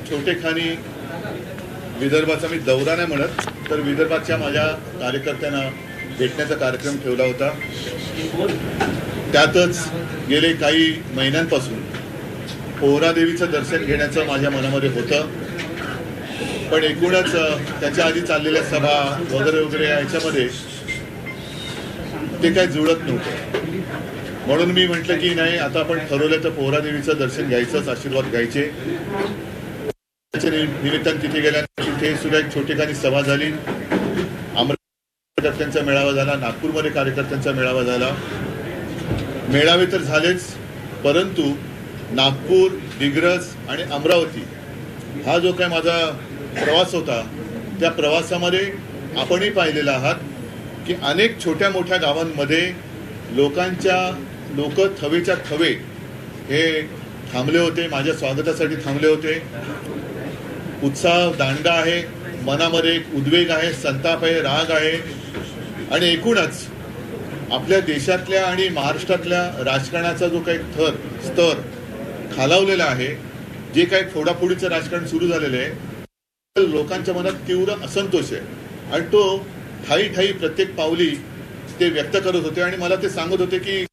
छोटेखानी विदर्भाचा मी दौरा नाही म्हणत तर विदर्भाच्या माझ्या कार्यकर्त्यांना भेटण्याचा कार्यक्रम ठेवला होता। त्यातच गेले काही महिन्यांपासून पोहरादेवीचं दर्शन घेण्याचं माझ्या मनामध्ये होतं, पण एकूणच त्याच्या आधी चाललेल्या सभा वगैरे वगैरे याच्यामध्ये ते काय जुळत नव्हतं। म्हणून मी म्हटलं की नाही, आता आपण ठरवलं तर पोहरादेवीचं दर्शन घ्यायचंच, आशीर्वाद घ्यायचे। निमित्तानं तिथे गेल्यानंतर तिथे सुद्धा एक छोटेखानी सभा झाली, कार्यकर्त्यांचा मेळावा झाला, नागपूरमध्ये कार्यकर्त्यांचा मेळावा झाला। मेळावे तर झालेच, परंतु नागपूर, दिग्रस आणि अमरावती हा जो काय माझा प्रवास होता, त्या प्रवासामध्ये आपणही पाहिलेला आहात की अनेक छोट्या मोठ्या गावांमध्ये लोक थवेच्या थवे हे थांबले होते, माझ्या स्वागतासाठी थांबले होते। उत्साह दांडगा आहे, मनामध्ये एक उद्वेग आहे, संताप आहे, राग आहे आणि एकूणच आपल्या देशातल्या आणि महाराष्ट्रातल्या राजकारणाचा जो काही स्तर खालावलेला आहे, जे काही फोडाफोडीचं राजकारण सुरू झालेलं आहे, लोकांच्या मनात तीव्र असंतोष आहे आणि तो ठाई ठाई प्रत्येक पावली ते व्यक्त करत होते आणि मला ते सांगत होते की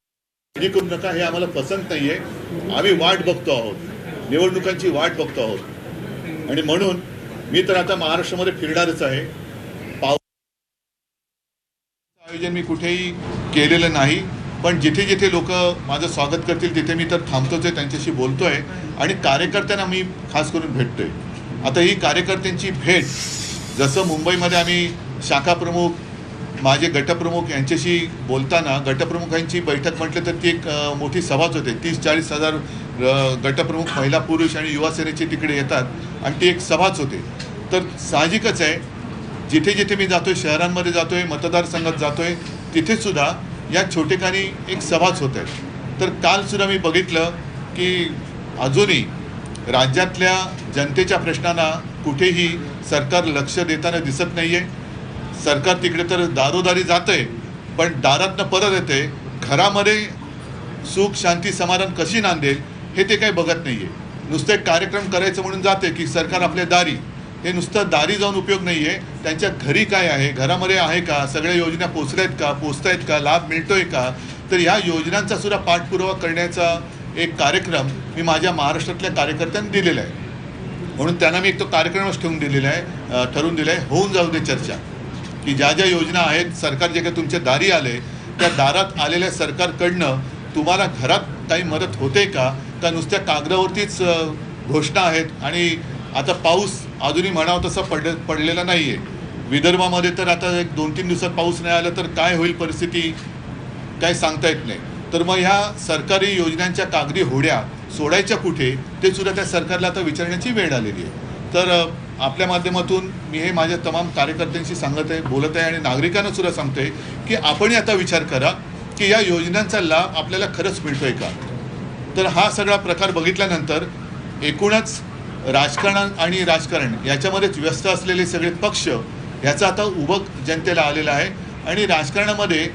करू नका, हे आम्हाला पसंत नाहीये, आम्ही वाट बघतो आहोत, निवडणुकांची वाट बघतो आहोत। आणि म्हणून मी तर आता महाराष्ट्रामध्ये फिरणारच आहे। आयोजन मी कुठेही केलेलं नाही, पण जिथे जिथे लोक माझं स्वागत करतील तिथे मी तर थांबतोच आहे, त्यांच्याशी बोलतोय आणि कार्यकर्त्यांना मी खास करून भेटतोय। आता ही कार्यकर्त्यांची भेट, जसं मुंबईमध्ये आम्ही शाखा प्रमुख, माझे गटप्रमुख यांच्याशी बोलताना गटप्रमुखांची बैठक म्हटलं तर ती एक मोठी सभाच होते। 30-40 हजार गटप्रमुख महिला पुरुष आणि युवा सेनेचे तिकडे येतात आणि ती एक सभाच होते। तर साहजिकच आहे, जिथे जिथे मी जातोय, शहरांमध्ये जातोय, मतदारसंघात जातोय, तिथे सुद्धा या छोटेखानी एक सभाच होत आहे। तर काल सुद्धा मी बघितलं की अजूनही राज्यातल्या जनतेच्या प्रश्नांना कुठेही सरकार लक्ष देताना दिसत नाहीये। सरकार तिकडे तर दारोदारी जातंय, पण दारातनं परत येते, घरामध्ये सुख शांती समाधान कशी नांदेल हे ते काही बघत नाहीये। नुसतं एक कार्यक्रम करायचं म्हणून जाते की सरकार आपल्या दारी, हे नुसतं दारी जाऊन उपयोग नाहीये, त्यांच्या घरी काय आहे, घरामध्ये आहे का, सगळ्या योजना पोचतायत का, लाभ मिळतोय का, तर ह्या योजनांचा सुद्धा पाठपुरावा करण्याचा एक कार्यक्रम मी माझ्या महाराष्ट्रातल्या कार्यकर्त्यांना दिलेला आहे। म्हणून त्यांना मी एक तो कार्यक्रमच ठरवून दिलेला आहे, होऊन जाऊ दे चर्चा, की ज्या ज्या योजना आहेत, सरकार जे काही तुमच्या दारी आले, त्या दारात आलेल्या सरकारकडनं तुम्हाला घरात काही मदत होते का नुसत्या कागदावरतीच घोषणा आहेत आणि आता पाऊस अजूनही म्हणावं तसं पडलेला नाही आहे। विदर्भामध्ये तर आता 1-2-3 दिवसात पाऊस नाही आला तर काय होईल परिस्थिती, काय सांगता येत नाही। तर मग ह्या सरकारी योजनांच्या कागदी होड्या सोडायच्या कुठे, ते सुद्धा त्या सरकारला आता विचारण्याची वेळ आलेली आहे। तर आपल्या माध्यमातून मी हे माझ्या तमाम कार्यकर्त्यांशी सांगत आहे, बोलत आहे आणि नागरिकांना सुद्धा सांगतोय की आपणही आता विचार करा की या योजनांचा लाभ आपल्याला खरंच मिळतोय का। तर हा सगळा प्रकार बघितल्यानंतर एकूणच राजकारण याच्यामध्येच व्यस्त असलेले सगळे पक्ष ह्याचा आता उभक जनतेला आलेला आहे आणि राजकारणामध्ये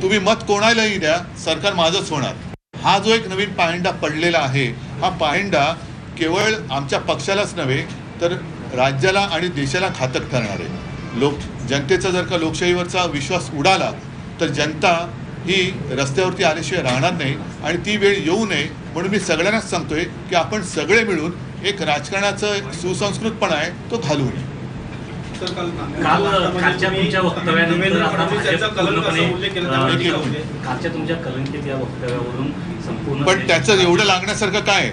तुम्ही मत कोणालाही द्या, सरकार माझंच होणार, हा जो एक नवीन पायंडा पडलेला आहे, हा पायंडा केवळ आमच्या पक्षालाच नव्हे तर राज्याला आणि देशाला घातक ठरणार आहे। जनतेचा जर का लोकशाहीवरचा विश्वास उडाला तर जनता ही रस्त्यावरती आल्याशिवाय राहणार नाही आणि ती वेळ येऊ नये म्हणून मी सगळ्यांनाच सांगतोय की आपण सगळे मिळून एक राजकारणाचं सुसंस्कृतपणा आहे तो घालू नये। कालच्या तुमच्या वक्तव्यानंतर आता कालच्या तुमच्या कलंकित या वक्तव्यावरून संपूर्ण, पण त्याचं एवढं लागण्यासारखं काय?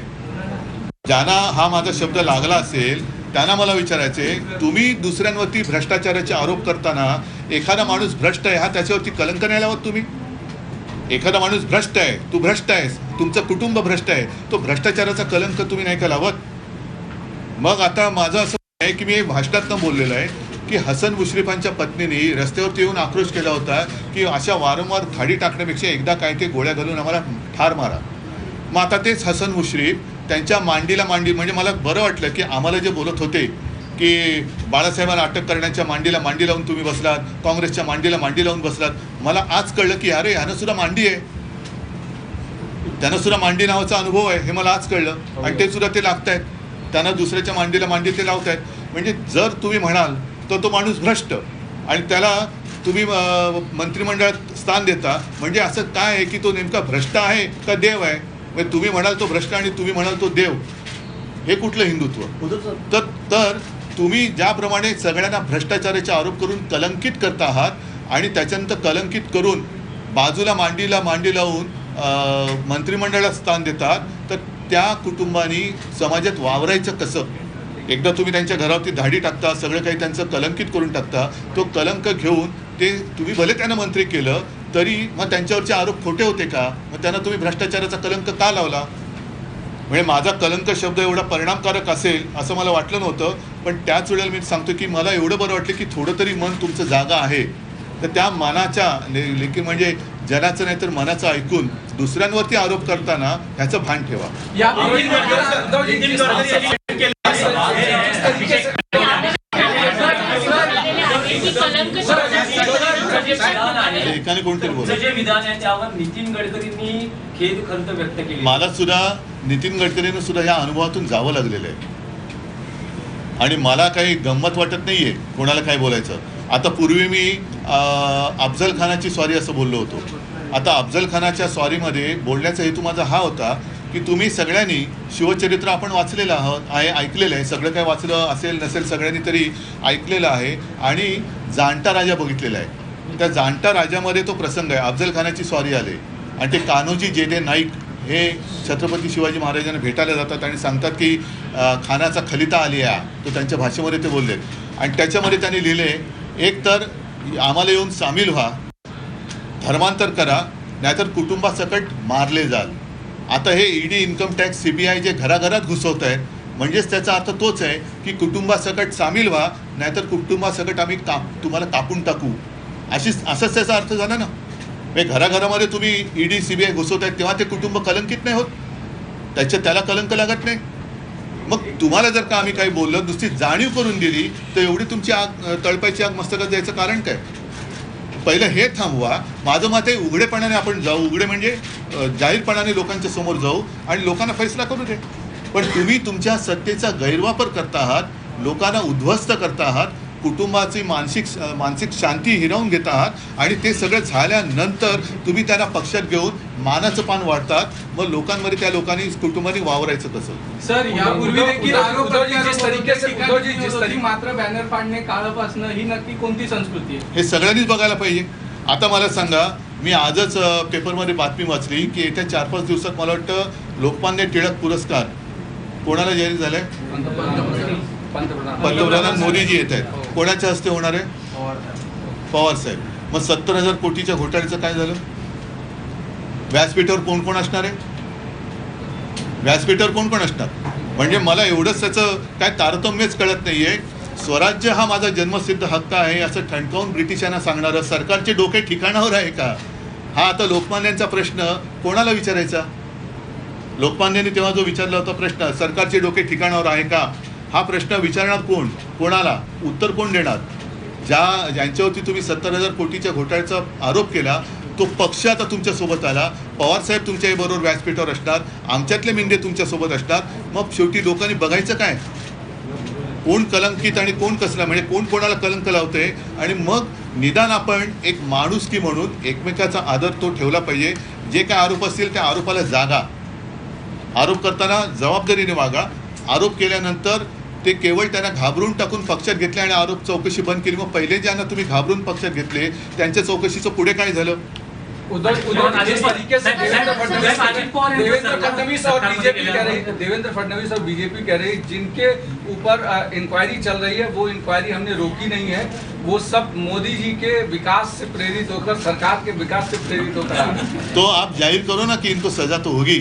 ज्यांना हा माझा शब्द लागला असेल त्यांना मला विचारायचे, तुम्ही दुसऱ्यांवरती भ्रष्टाचाराचे आरोप करताना एखादा माणूस भ्रष्ट आहे हा त्याच्यावरती कलंक नाही लावत तुम्ही? एखादा माणूस भ्रष्ट आहे, तू भ्रष्ट आहेस, तुमचं कुटुंब भ्रष्ट आहे, तो भ्रष्टाचाराचा कलंक तुम्ही नाही का लावत? मग आता माझं असं आहे की मी भाषणातनं बोललेलं आहे की हसन मुश्रीफांच्या पत्नीने रस्त्यावरती येऊन आक्रोश केला होता की अशा वारंवार धाडी टाकण्यापेक्षा एकदा काय ते गोळ्या घालून आम्हाला ठार मारा। मग आता तेच हसन मुश्रीफ त्यांच्या मांडीला मांडी, म्हणजे मला बरं वाटलं की आम्हाला जे बोलत होते की बाळासाहेबांना अटक करण्याच्या मांडीला मांडी लावून तुम्ही बसलात, काँग्रेसच्या मांडीला मांडी लावून बसलात, मला आज कळलं की अरे ह्यानं सुद्धा मांडी आहे, त्यांना सुद्धा मांडी नावाचा अनुभव आहे, हे मला आज कळलं आणि ते सुद्धा ते लागतायत। त्यांना दुसऱ्याच्या मांडीला मांडी ते लावतायत. म्हणजे जर तुम्ही म्हणाल तर तो माणूस भ्रष्ट आणि त्याला तुम्ही मंत्रिमंडळात स्थान देता, म्हणजे असं काय आहे की तो नेमका भ्रष्ट आहे का देव आहे? म्हणजे तुम्ही म्हणाल तो भ्रष्ट आणि तुम्ही म्हणाल तो देव, हे कुठलं हिंदुत्व? तर तुम्ही ज्याप्रमाणे सगळ्यांना भ्रष्टाचाराचे आरोप करून कलंकित करता आहात आणि त्याच्यानंतर कलंकित करून बाजूला मांडीला मांडी लावून मंत्रिमंडळात स्थान देतात, तर त्या कुटुंबानी समाजात वावरायचं कसं? एकदा तुम्ही त्यांच्या घरावरती धाडी टाकता, सगळं काही त्यांचं कलंकित करून टाकता. तो कलंक घेऊन ते तुम्ही भले त्यांना मंत्री केलं तरी मग त्यांच्यावरचे आरोप खोटे होते का? मग त्यांना तुम्ही भ्रष्टाचाराचा कलंक का लावला? म्हणजे माझा कलंक शब्द एवढा परिणामकारक असेल असं मला वाटलं नव्हतं. पण त्याच वेळेला मी सांगतो की मला एवढं बरं वाटलं की थोडं तरी मन तुमचं जागा आहे. तर त्या मनाच्या लेखी म्हणजे जनाचं नाही तर मनाचं ऐकून दुसऱ्यांवरती आरोप करताना ह्याचं भान ठेवा. एकाने कोणतरी बोला. जे विधान आहे त्यावर नितीन गडकरींनी खेद खंत व्यक्त केली. मला सुद्धा नितीन गडकरींना सुद्धा या अनुभवातून जावं लागलेलं आहे आणि मला काही गंमत वाटत नाहीये कोणाला काय बोलायचं. आता पूर्वी मी अफजल खानाची स्वारी असं बोललो होतो. आता अफजल खानाच्या स्वारीमध्ये बोलण्याचा हेतू माझा हा होता की तुम्ही सगळ्यांनी शिवचरित्र आपण वाचलेलं आहे, ऐकलेलं आहे. सगळं काय वाचलं असेल नसेल सगळ्यांनी तरी ऐकलेलं आहे आणि जाणता राजा बघितलेला आहे. त्या जाणता राजामध्ये तो प्रसंग आहे, अफजल खानाची स्वारी आले आणि ते कान्होजी जेदे नाईक हे छत्रपती शिवाजी महाराजांना भेटायला जातात आणि सांगतात की खानाचा खलिता आली आहे. तो त्यांच्या भाषेमध्ये ते बोलले आणि त्याच्यामध्ये त्यांनी लिहिले, एक तर आम्हाला येऊन सामील व्हा, धर्मांतर करा, नाहीतर कुटुंबासकट मारले जाल. आता हे ईडी, इन्कम टॅक्स, CBI जे घराघरात घुसवत आहेत, म्हणजेच त्याचा अर्थ तोच आहे की कुटुंबासकट सामील व्हा, नाहीतर कुटुंबासकट आम्ही तुम्हाला कापून टाकू. असंच त्याचा अर्थ झाला ना. म्हणजे घराघरामध्ये तुम्ही ईडी, CBI घुसवत आहेत तेव्हा ते कुटुंब कलंकित नाही होत, त्याला कलंक लागत नाही. मग तुम्हाला जर का आम्ही काही बोललो, नुसती जाणीव करून दिली, तर एवढी तुमची आग, तळपायची आग मस्तकात जायचं कारण काय? पहिलं हे थांबवा. माझं मत आहे उघडेपणाने आपण जाऊ, उघडे म्हणजे जाहीरपणाने लोकांच्या समोर जाऊ आणि लोकांना फैसला करू दे. पण तुम्ही तुमच्या सत्तेचा गैरवापर करता आहात, लोकांना उद्ध्वस्त करता आहात, कुटुंबाची मानसिक शांती हिरावून घेत आहात आणि ते सगळं झाल्यानंतर तुम्ही त्यांना पक्षात घेऊन मानाचं पान वाढतात. मग लोकांमध्ये त्या लोकांनी कुटुंबाने वावरायचं कसं? सर, यापूर्वी देखील मात्र बॅनर फाडणे, काळपासणं ही नक्की कोणती संस्कृती आहे? हे सगळ्यांनीच बघायला पाहिजे. आता मला सांगा, मी आजच पेपरमध्ये बातमी वाचली की येत्या 4-5 दिवसात मला वाटतं लोकमान्य टिळक पुरस्कार कोणाला जाहीर झालाय? पंतप्रधान मोदीजी येत आहेत. कोणाच्या हस्ते होणार आहे? पवार साहेब. मग 70,000 कोटीच्या घोटाळ्याचं काय झालं? व्यासपीठावर कोण कोण असणार आहे? व्यासपीठावर कोण कोण असणार? म्हणजे मला एवढंच त्याचं काय तारतम्यच कळत नाहीये. स्वराज्य हा माझा जन्मसिद्ध हक्क आहे असं ठणकावून ब्रिटिशांना सांगणारं सरकारचे डोके ठिकाणावर आहे का? हा आता लोकमान्यांचा प्रश्न कोणाला विचारायचा? लोकमान्यांनी तेव्हा जो विचारला होता प्रश्न, सरकारचे डोके ठिकाणावर आहे का, हा प्रश्न विचारणार कोण? कोणाला उत्तर कोण देणार? ज्यांच्यावरती तुम्ही 70,000 कोटीच्या घोटाळ्याचा आरोप केला तो पक्ष आता तुमच्यासोबत आला. पवारसाहेब तुमच्याबरोबर व्यासपीठावर असणार, आमच्यातले मिंदे तुमच्यासोबत असणार. मग शेवटी लोकांनी बघायचं काय? कोण कलंकित आणि कोण कसला, म्हणजे कोण कोणाला कलंक लावतंय. आणि मग निदान आपण एक माणुसकी म्हणून एकमेकाचा आदर तो ठेवला पाहिजे. जे काय आरोप असतील त्या आरोपाला जागा, आरोप करताना जबाबदारीने वागा. आरोप केल्यानंतर ते केवळ त्यांना घाबरून टाकून पक्षात घेतले आणि आरोप चौकशी बंद केली. मग पहिले ज्यांना तुम्ही घाबरून पक्षात घेतले त्यांच्या चौकशीचं पुढे काय झालं? देवेंद्र फडणवीस और बीजेपी कह रही जिनके ऊपर इंक्वायरी चल रही है वो इंक्वायरी हमने रोकी नहीं है, वो सब मोदी जी के विकास से प्रेरित होकर, सरकार के विकास से प्रेरित होकर. तो आप जाहीर करो ना की इनको सजा तो होगी.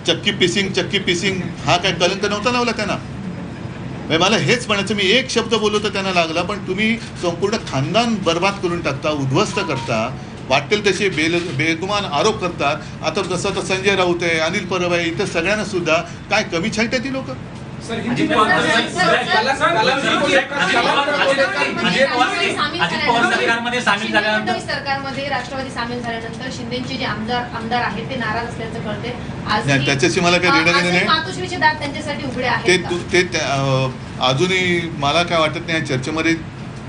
चक्की पिसिंग हा काय कलंक नव्हता लावला त्यांना? मला हेच म्हणायचं, मी एक शब्द बोललो तर त्यांना लागला, पण तुम्ही संपूर्ण खानदान बर्बाद करून टाकता, उद्ध्वस्त करता, वाटेल तसे बेगुमान आरोप करतात. आता जसं तर संजय राऊत आहे, अनिल परब आहे, इथं सगळ्यांना सुद्धा काय कमी छाईत आहे ती लोक? सर अजित हिंदी में पवार बात सर- करें। सर- कलंक- कलंक को लेकर- कलंक को लेकर अजित बीजेपी- पवार सरकारमध्ये सामील शिंदे झाल्यानंतर फडणवीस सरकारमध्ये राष्ट्रवादी सामील झाल्यानंतर शिंदेचे जे आमदार आहेत ते नाराज असल्याचं कळते नाही, त्याच्याशी मला काही देणं घेणं नाही. मातोश्रीचे दार त्यांच्यासाठी उघडे ते आहेत का? ते अजूनही मला काय वाटत नाही या चर्चेमध्ये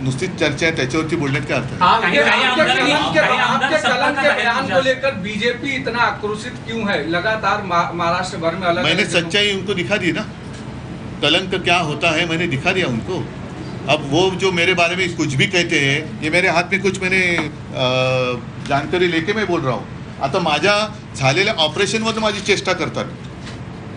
नुसतीच चर्चा आहे त्याच्यावरती बोलण्यात काय अर्थ आहे? आपके काही आपके आमदार- कलंक के काही आमदार आपके कलंक के सत्ता में बयान है को लेकर बीजेपी इतना आक्रोशित क्यों है? लगातार महाराष्ट्र भर में अलग मैंने अलग सच्चाई उनको दिखा दी ना, कलंक क्या होता है मैंने दिखा दिया उनको. अब वो जो मेरे बारे में कुछ भी कहते हैं, ये मेरे हाथ में कुछ मैंने जानकारी लेके मैं बोल रहा हूँ. आता माझ्या झालेल्या ऑपरेशनवर माझी चेष्टा करतात,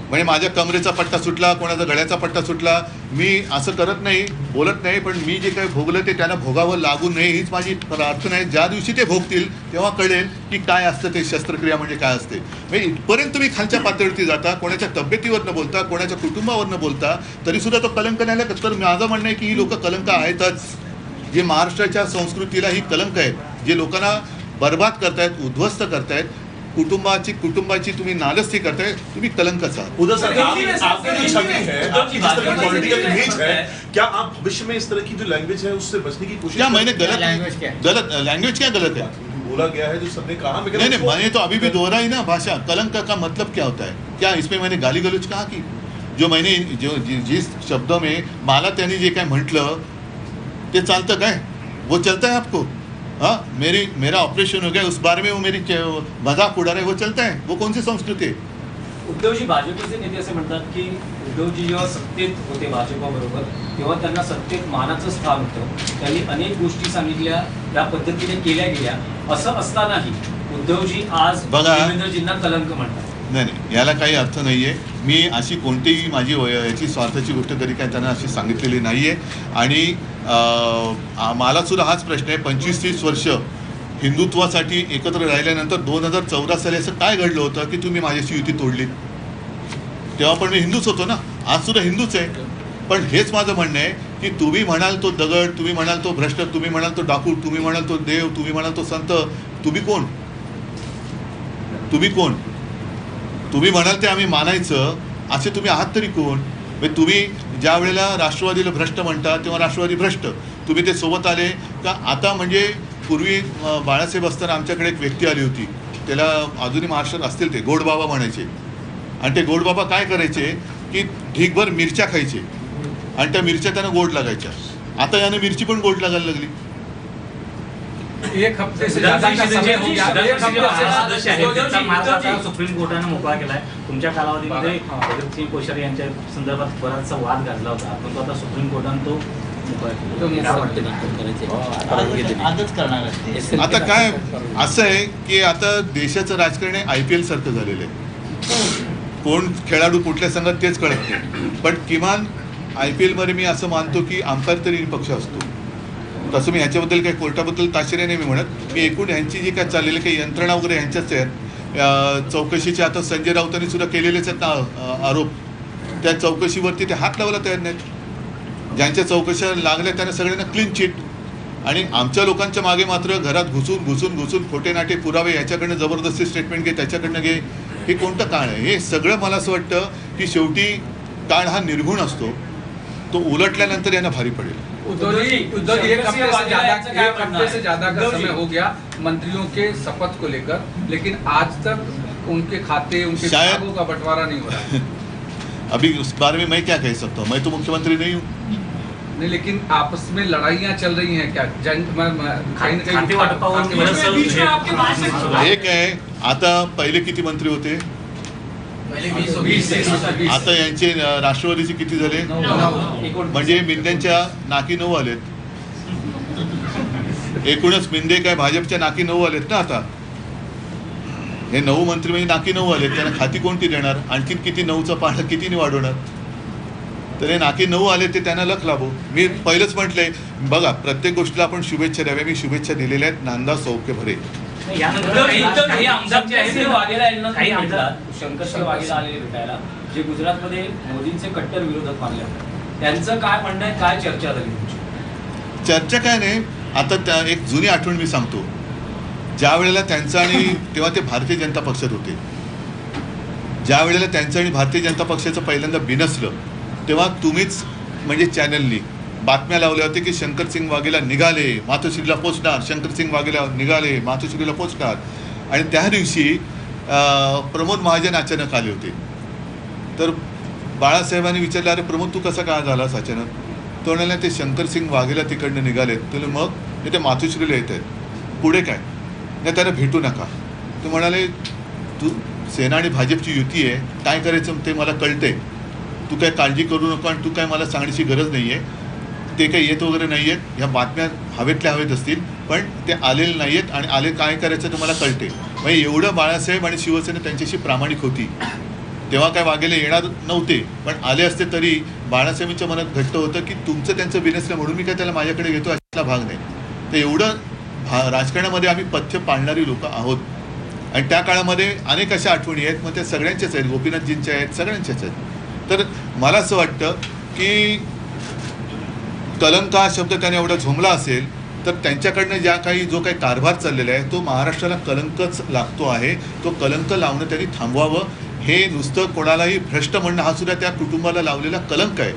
म्हणजे माझ्या कमरेचा पट्टा सुटला, कोणाचा गळ्याचा पट्टा सुटला, मी असं करत नाही, बोलत नाही, पण मी जे काही भोगलं ते त्यांना भोगावं लागू नये हीच माझी प्रार्थना आहे. ज्या दिवशी ते भोगतील तेव्हा कळेल की काय असतं ते शस्त्रक्रिया म्हणजे काय असते. म्हणजे इथपर्यंत तुम्ही खालच्या पातळीवरती जाता, कोणाच्या तब्येतीवर न बोलता, कोणाच्या कुटुंबावर न बोलता, तरीसुद्धा तो कलंक नाही लागत. तर माझं म्हणणं आहे की ही लोक कलंक आहेतच, जे महाराष्ट्राच्या संस्कृतीला ही कलंक आहेत, जे लोकांना बर्बाद करतायत, उद्ध्वस्त करतायत, कुटुंबाची तुम्ही नालस्ती करताय, तुम्ही कलंकच आहात. उधर सर हिंदी आपकी में जो छवि है, आपकी जिस तरह की पॉलिटिकल इमेज है, है। क्या आप भविष्य में इस तरह की जो लैंग्वेज है उससे बचने की कोशिश क्या मैंने करेंगे? गलत लैंग्वेज क्या गलत है? बोला गया है जो सबने कहा, मगर नहीं नहीं, उसको- मैंने तो अभी भी दोहराई ना भाषा. कलंक का मतलब क्या होता है? क्या इसमें मैंने गाली गलौज कहा की जो मैंने जिस शब्दों में मला त्यांनी जे काय म्हटलं ते चालतं काय? वो चलता है आपको? हाँ, मेरा ऑपरेशन हो गया उस बारे में वो मेरी मजाक उड़ा रहे, वो चलता है? वो कौन सी संस्कृती है? उद्धवजी भाजपचे नेते असे म्हणतात की उद्धवजी जेव्हा सत्तेत होते भाजपाबरोबर तेव्हा त्यांना सत्तेत मानाचं स्थान होतं. त्यांनी अनेक गोष्टी सांगितल्या, त्या पद्धतीने केल्या गेल्या. असं असतानाही उद्धवजी आज बघा. देवेंद्रजींना कलंक म्हणतात. नाही नाही, याला काही अर्थ नाही आहे. मी अशी कोणतीही माझी याची स्वार्थाची गोष्ट कधी काय त्यांना अशी सांगितलेली नाही आहे. आणि मलासुद्धा हाच प्रश्न आहे, 25-30 वर्ष हिंदुत्वासाठी एकत्र राहिल्यानंतर 2014 साली असं काय घडलं होतं की तुम्ही माझ्याशी युती तोडली? तेव्हा पण मी हिंदूच होतो ना, आजसुद्धा हिंदूच आहे. पण हेच माझं म्हणणं आहे की तुम्ही म्हणाल तो दगड, तुम्ही म्हणाल तो भ्रष्ट, तुम्ही म्हणाल तो डाकू, तुम्ही म्हणाल तो देव, तुम्ही म्हणाल तो संत, तुम्ही कोण? तुम्ही म्हणाल ते आम्ही मानायचं, असे तुम्ही आहात तरी कोण? म्हणजे तुम्ही ज्या वेळेला राष्ट्रवादीला भ्रष्ट म्हणता तेव्हा राष्ट्रवादी भ्रष्ट, तुम्ही ते सोबत आले का? आता म्हणजे पूर्वी बाळासाहेब असताना आमच्याकडे एक व्यक्ती आली होती, त्याला अजूनही महाराष्ट्रात असतील, ते गोडबाबा म्हणायचे. आणि ते गोडबाबा काय करायचे की ढीकभर मिरच्या खायचे आणि त्या मिरच्या त्यांना गोड लागायच्या. आता यानं मिरची पण गोड लागायला लागली. एक हफ्ते से ज्यादा का समय हो गया, एक हफ्ते सदस्य आहेत त्यांचा उद्धवजी, महाराष्ट्र उद्धवजी. सुप्रीम कोर्टाने मोकळा केलाय. तुमच्या कालावधीमध्ये हा. भगतसिंग कोश्यारी यांच्या संदर्भात बराचसा वाद गाजला होता, परंतु आता सुप्रीम कोर्टाने तो मोकळा तो केला. मोकळा काय वाटतं? आजच करणार असते. आता काय असं आहे की आता देशाचं राजकारण IPL सारखं झालेलं आहे. कोण खेळाडू कुठल्या संघात तेच कळत नाही. पण किमान IPL मध्ये मी असं मानतो की अंपायर तरी पक्ष असतो. तसं मी ह्याच्याबद्दल काही कोर्टाबद्दल ताशेरे नाही मी म्हणत. मी एकूण ह्यांची जी काय चाललेली काही यंत्रणा वगैरे ह्यांच्याच आहेत. चौकशीचे आता संजय राऊतांनी सुद्धा केलेलेच आहेत ना आरोप, त्या चौकशीवरती ते हात लावायला तयार नाहीत. ज्यांच्या चौकशा लागल्या त्यांना सगळ्यांना क्लीन चिट. आणि आमच्या लोकांच्या मागे मात्र घरात घुसून खोटे नाटे पुरावे, ह्याच्याकडनं जबरदस्ती स्टेटमेंट घे, त्याच्याकडनं घे. हे कोणतं काळ आहे? हे सगळं मला असं वाटतं की शेवटी काळ हा निर्गुण असतो, तो उलटल्यानंतर यांना भारी पडेल. उद्धवजी एक हफ्ते से ज्यादा का समय हो गया मंत्रियों के शपथ को लेकर, लेकिन आज तक उनके खाते, उनके शायद- विभागों का बंटवारा नहीं हो रहा है. अभी उस बारे में मैं क्या कह सकता हूँ? मैं तो मुख्यमंत्री नहीं हूँ. नहीं, लेकिन आपस में लड़ाइयाँ चल रही हैं क्या? कहीं न खाते वाटपावर कहीं बरंचसं बीच में आपके भाषण सुना है. एक आहे, आता पहिले किती मंत्री होते? पहले 20 आता यांचे राष्ट्रवादीचे किती झाले? म्हणजे मिंद्यांच्या नाकी 9 आलेत. एकूणच मिंदे काय भाजपच्या नाकी 9 आलेत ना आता. हे 9 मंत्री म्हणजे नाकी 9 आलेत. त्यांना खाती कोणती देणार? आणखीन किती 9चं पानं कितीने वाढवणार? तर हे नाकी 9 आले ते त्यांना लख लाभो. मी पहिलंच म्हटलंय, बघा प्रत्येक गोष्टीला आपण शुभेच्छा द्याव्या. मी शुभेच्छा दिलेल्या आहेत. नांदा सौख्य भरे. यानंतर काही आमदार जे आहेत शंकरसिंह वाघेला यांना काही तुम्ही आमदार भेटलात. शंकरसिंह वाघेला आलेले भेटायला, जे गुजरातमध्ये मोदींचे कट्टर विरोधक मानले जातात. त्यांचं काय म्हणणं आहे, काय चर्चा झाली तुमची? चर्चा काय नाही. आता एक जुनी आठवण मी सांगतो. ज्या वेळेला त्यांचं आणि तेव्हा ते भारतीय जनता पक्षात होते, ज्या वेळेला त्यांचं आणि भारतीय जनता पक्षाचं पहिल्यांदा बिनसलं तेव्हा तुम्हीच म्हणजे चॅनलनी बातम्या लावल्या होत्या की शंकरसिंग वाघेला निघाले, मातोश्रीला पोचणार, शंकरसिंग वाघेला निघाले, मातोश्रीला पोचणार. आणि त्या दिवशी प्रमोद महाजन अचानक आले होते. तर बाळासाहेबांनी विचारलं, अरे प्रमोद तू कसा काय झालास अचानक? तो म्हणाला ते शंकरसिंग वाघेला तिकडनं निघालेत. तुला मग ते मातोश्रीला येत आहेत, पुढे काय? नाही त्यांना भेटू नका. ते म्हणाले तू सेना आणि भाजपची युती आहे, काय करायचं ते मला कळतंय, तू काय काळजी करू नको आणि तू काय मला सांगण्याची गरज नाही आहे. ते काही येत वगैरे नाही आहेत, ह्या बातम्या हवेतल्या हवेत असतील, पण ते आलेले नाही आहेत आणि आले काय करायचं तुम्हाला कळते. म्हणजे एवढं बाळासाहेब आणि शिवसेना त्यांच्याशी प्रामाणिक होती. तेव्हा काय वाघेला येणार नव्हते, पण आले असते तरी बाळासाहेबांच्या मनात घट्ट होतं की तुमचं त्यांचं बिनसलं म्हणून मी काय त्याला माझ्याकडे घेतो अशातला भाग नाही. तर एवढं राजकारणामध्ये आम्ही पथ्य पाळणारी लोक आहोत. आणि त्या काळामध्ये अनेक अशा आठवणी आहेत, मग त्या सगळ्यांच्याच आहेत, गोपीनाथजींच्या आहेत, सगळ्यांच्याच आहेत. तर मला असं वाटतं की कलंक हा शब्द त्याने एवढा झोंबला असेल तर त्यांच्याकडनं जो काही कारभार चाललेला आहे तो महाराष्ट्राला कलंकच लागतो आहे. तो कलंक लावणं त्यांनी थांबवावं. हे नुसतं कोणालाही भ्रष्ट म्हणणं हा सुद्धा त्या कुटुंबाला लावलेला कलंक आहे.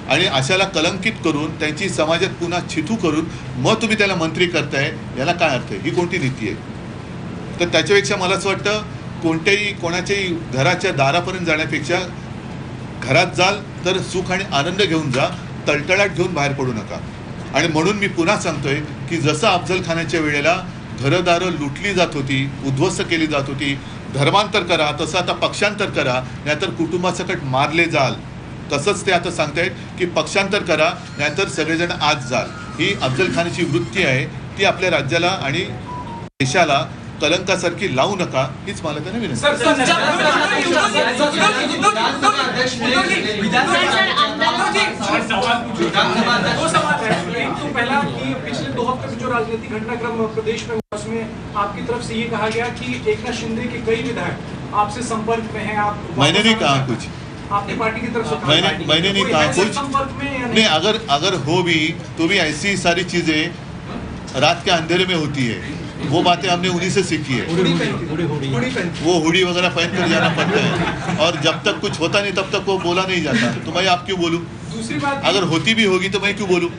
आणि अशाला कलंकित करून त्यांची समाजात पुन्हा छिथू करून मग तुम्ही त्याला मंत्री करताय, याला काय अर्थ आहे? ही कोणती नीती आहे? तर त्याच्यापेक्षा मला असं वाटतं कोणाच्याही घराच्या दारापर्यंत जाण्यापेक्षा घरात जाल तर सुख आणि आनंद घेऊन जा, तळतळाट घेऊन बाहेर पडू नका. आणि म्हणून मी पुन्हा सांगतोय की जसं अफजल खानाच्या वेळेला घरदारं लुटली जात होती, उद्ध्वस्त केली जात होती, धर्मांतर करा, तसं आता पक्षांतर करा, नाहीतर कुटुंबासकट मारले जाल. तसंच ते आता सांगतायत की पक्षांतर करा, नाहीतर सगळेजण आज जाल. ही अफजल खानाची वृत्ती आहे, ती आपल्या राज्याला आणि देशाला कलंकासारखी लावू नका, हीच मला त्यांना विनंती आहे. पहला कि पिछले 2 हफ्ते से जो राजनीतिक घटनाक्रम प्रदेश में हुआ उसमें आपकी तरफ से ये कहा गया कि एकनाथ शिंदे के कई विधायक आपसे संपर्क में हैं. आप मैंने नहीं कहा कुछ, आपकी पार्टी की तरफ से मैंने नहीं कहा कुछ. संपर्क में या नहीं, अगर हो भी तो भी ऐसी सारी चीजें रात के अंधेरे में होती है. वो बातें हमने उन्हीं से सीखी है. वो हुडी वगैरह पहन कर जाना पड़ता है और जब तक कुछ होता नहीं तब तक वो बोला नहीं जाता. तो मैं आप क्यों बोलूं? दूसरी बात, अगर होती भी होगी तो मैं क्यों बोलूं?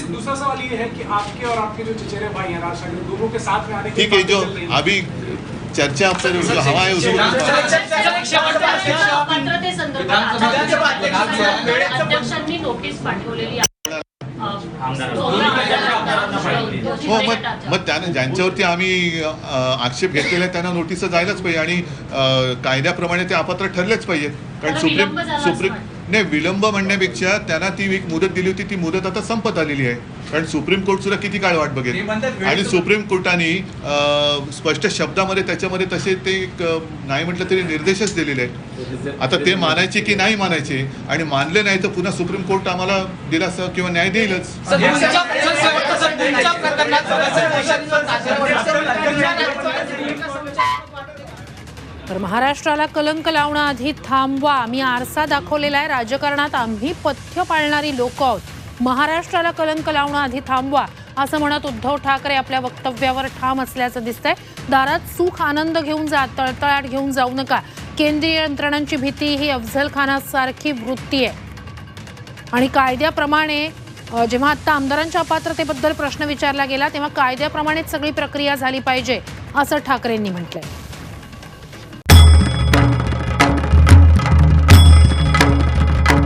दूसरा सवाल ये है कि आपके और आपके जो चचेरे भाई हैं राज ठाकरे, दोनों के साथ में आने की ठीक है, जो बातें चल रही हैं. अभी चर्चा पर जो हवा है उसको अध्यक्षांनी नोटीस पाठवलेली आहे. हो, मग त्याने ज्यांच्यावरती आम्ही आक्षेप घेतलेला आहे त्यांना नोटीस जायलाच पाहिजे आणि कायद्याप्रमाणे ते अपात्र ठरलेच पाहिजेत. कारण सुप्रीम नाही, विलंब म्हणण्यापेक्षा त्यांना ती एक मुदत दिली होती, ती मुदत आता संपत आलेली आहे. कारण सुप्रीम कोर्ट सुद्धा किती काळ वाट बघेल. आणि सुप्रीम कोर्टाने स्पष्ट शब्दामध्ये त्याच्यामध्ये तसे ते नाही म्हटलं तरी निर्देशच दिलेले आहेत. आता ते मानायचे की नाही मानायचे, आणि मानले नाही तर पुन्हा सुप्रीम कोर्ट आम्हाला दिलासा किंवा न्याय देईलच. तर महाराष्ट्राला कलंक लावणं आधी थांबवा. आम्ही आरसा दाखवलेला आहे, राजकारणात आम्ही पथ्य पाळणारी लोक आहोत. महाराष्ट्राला कलंक लावणं आधी थांबवा असं म्हणत उद्धव ठाकरे आपल्या वक्तव्यावर ठाम असल्याचं दिसतंय. दारात सुख आनंद घेऊन जा, तळतळाट घेऊन जाऊ नका. केंद्रीय यंत्रणांची भीती ही अफजल खानासारखी वृत्ती आहे. आणि कायद्याप्रमाणे जेव्हा आता आमदारांच्या अपात्रतेबद्दल प्रश्न विचारला गेला तेव्हा कायद्याप्रमाणेच सगळी प्रक्रिया झाली पाहिजे असं ठाकरेंनी म्हटलंय.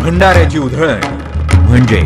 भंडाऱ्याची उधळण म्हणजे